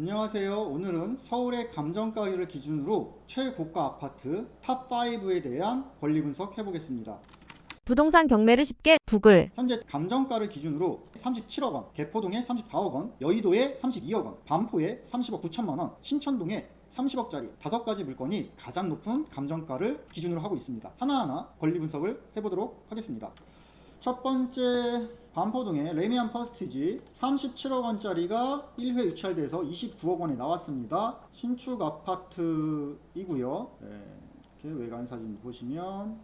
안녕하세요. 오늘은 서울의 감정가를 기준으로 최고가 아파트 탑5에 대한 권리 분석 해보겠습니다. 부동산 경매를 쉽게 구글. 현재 감정가를 기준으로 37억 원, 개포동에 34억 원, 여의도에 32억 원, 반포에 30억 9천만 원, 신천동에 30억짜리 5가지 물건이 가장 높은 감정가를 기준으로 하고 있습니다. 하나하나 권리 분석을 해보도록 하겠습니다. 첫 번째, 반포동의 레미안 퍼스티지 37억 원짜리가 1회 유찰돼서 29억 원에 나왔습니다. 신축 아파트이고요. 이렇게 외관 사진 보시면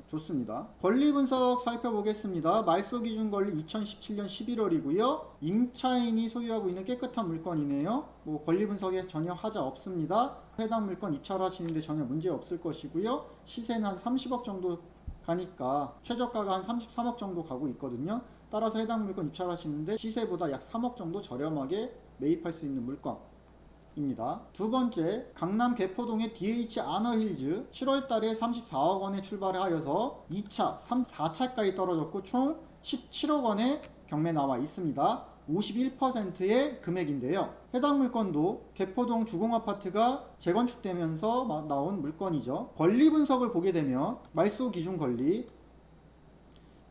좋습니다. 권리 분석 살펴보겠습니다. 말소 기준 권리 2017년 11월이고요. 임차인이 소유하고 있는 깨끗한 물건이네요. 권리 분석에 전혀 하자 없습니다. 해당 물건 입찰하시는데 전혀 문제 없을 것이고요. 시세는 한 30억 정도 가니까 최저가가 한 33억 정도 가고 있거든요. 따라서 해당 물건 입찰하시는데 시세보다 약 3억 정도 저렴하게 매입할 수 있는 물건입니다. 두 번째, 강남 개포동의 DH 아너힐즈 7월달에 34억 원에 출발하여서 2차, 3, 4차까지 떨어졌고 총 17억 원에 경매 나와 있습니다. 51%의 금액인데요. 해당 물건도 개포동 주공아파트가 재건축되면서 나온 물건이죠. 권리 분석을 보게 되면 말소 기준 권리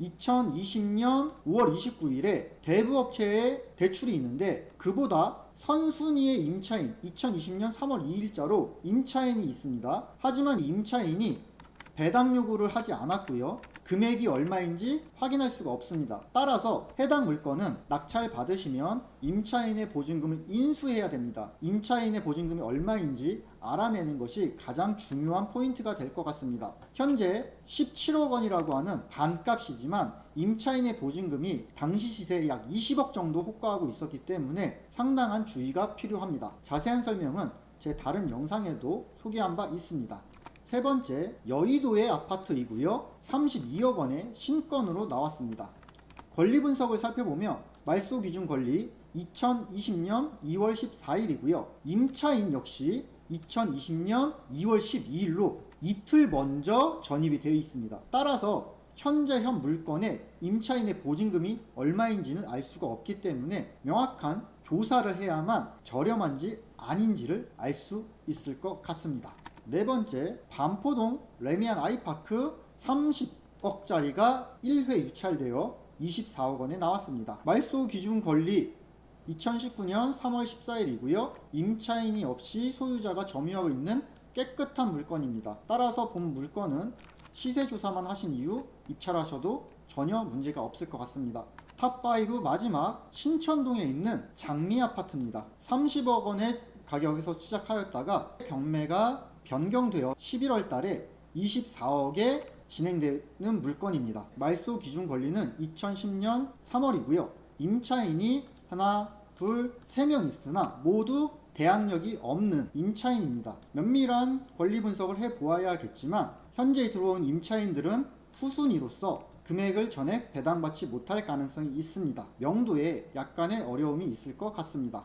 2020년 5월 29일에 대부업체에 대출이 있는데 그보다 선순위의 임차인 2020년 3월 2일자로 임차인이 있습니다. 하지만 임차인이 배당 요구를 하지 않았고요. 금액이 얼마인지 확인할 수가 없습니다. 따라서 해당 물건은 낙찰 받으시면 임차인의 보증금을 인수해야 됩니다. 임차인의 보증금이 얼마인지 알아내는 것이 가장 중요한 포인트가 될 것 같습니다. 현재 17억 원이라고 하는 반값이지만 임차인의 보증금이 당시 시세에 약 20억 정도 호가하고 있었기 때문에 상당한 주의가 필요합니다. 자세한 설명은 제 다른 영상에도 소개한 바 있습니다. 세 번째, 여의도의 아파트이고요. 32억 원의 신건으로 나왔습니다. 권리 분석을 살펴보면 말소 기준 권리 2020년 2월 14일이고요. 임차인 역시 2020년 2월 12일로 이틀 먼저 전입이 되어 있습니다. 따라서 현재 현 물건의 임차인의 보증금이 얼마인지는 알 수가 없기 때문에 명확한 조사를 해야만 저렴한지 아닌지를 알 수 있을 것 같습니다. 네 번째, 반포동 레미안 아이파크 30억짜리가 1회 유찰되어 24억 원에 나왔습니다. 말소 기준 권리 2019년 3월 14일이고요. 임차인이 없이 소유자가 점유하고 있는 깨끗한 물건입니다. 따라서 본 물건은 시세 조사만 하신 이후 입찰하셔도 전혀 문제가 없을 것 같습니다. 탑5 마지막, 신천동에 있는 장미 아파트입니다. 30억 원의 가격에서 시작하였다가 경매가 변경되어 11월 달에 24억에 진행되는 물건입니다. 말소 기준 권리는 2010년 3월이고요. 임차인이 하나, 둘, 3명 있으나 모두 대항력이 없는 임차인입니다. 면밀한 권리 분석을 해보아야겠지만 현재 들어온 임차인들은 후순위로서 금액을 전액 배당받지 못할 가능성이 있습니다. 명도에 약간의 어려움이 있을 것 같습니다.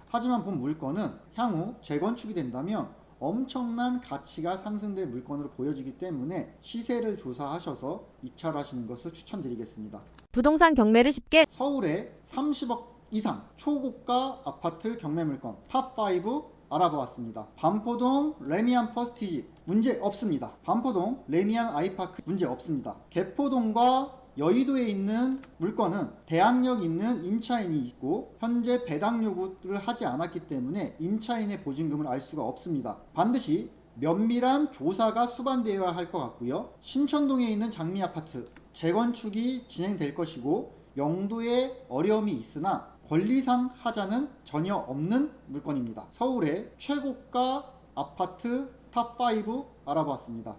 하지만 본 물건은 향후 재건축이 된다면 엄청난 가치가 상승될 물건으로 보여지기 때문에 시세를 조사하셔서 입찰하시는 것을 추천드리겠습니다. 부동산 경매를 쉽게 서울의 30억 이상 초고가 아파트 경매 물건 탑5 알아보았습니다. 반포동 레미안 퍼스티지 문제 없습니다. 반포동 레미안 아이파크 문제 없습니다. 개포동과 여의도에 있는 물건은 대항력 있는 임차인이 있고 현재 배당 요구를 하지 않았기 때문에 임차인의 보증금을 알 수가 없습니다. 반드시 면밀한 조사가 수반되어야 할 것 같고요. 신천동에 있는 장미 아파트 재건축이 진행될 것이고 명도에 어려움이 있으나 권리상 하자는 전혀 없는 물건입니다. 서울의 최고가 아파트 탑5 알아보았습니다.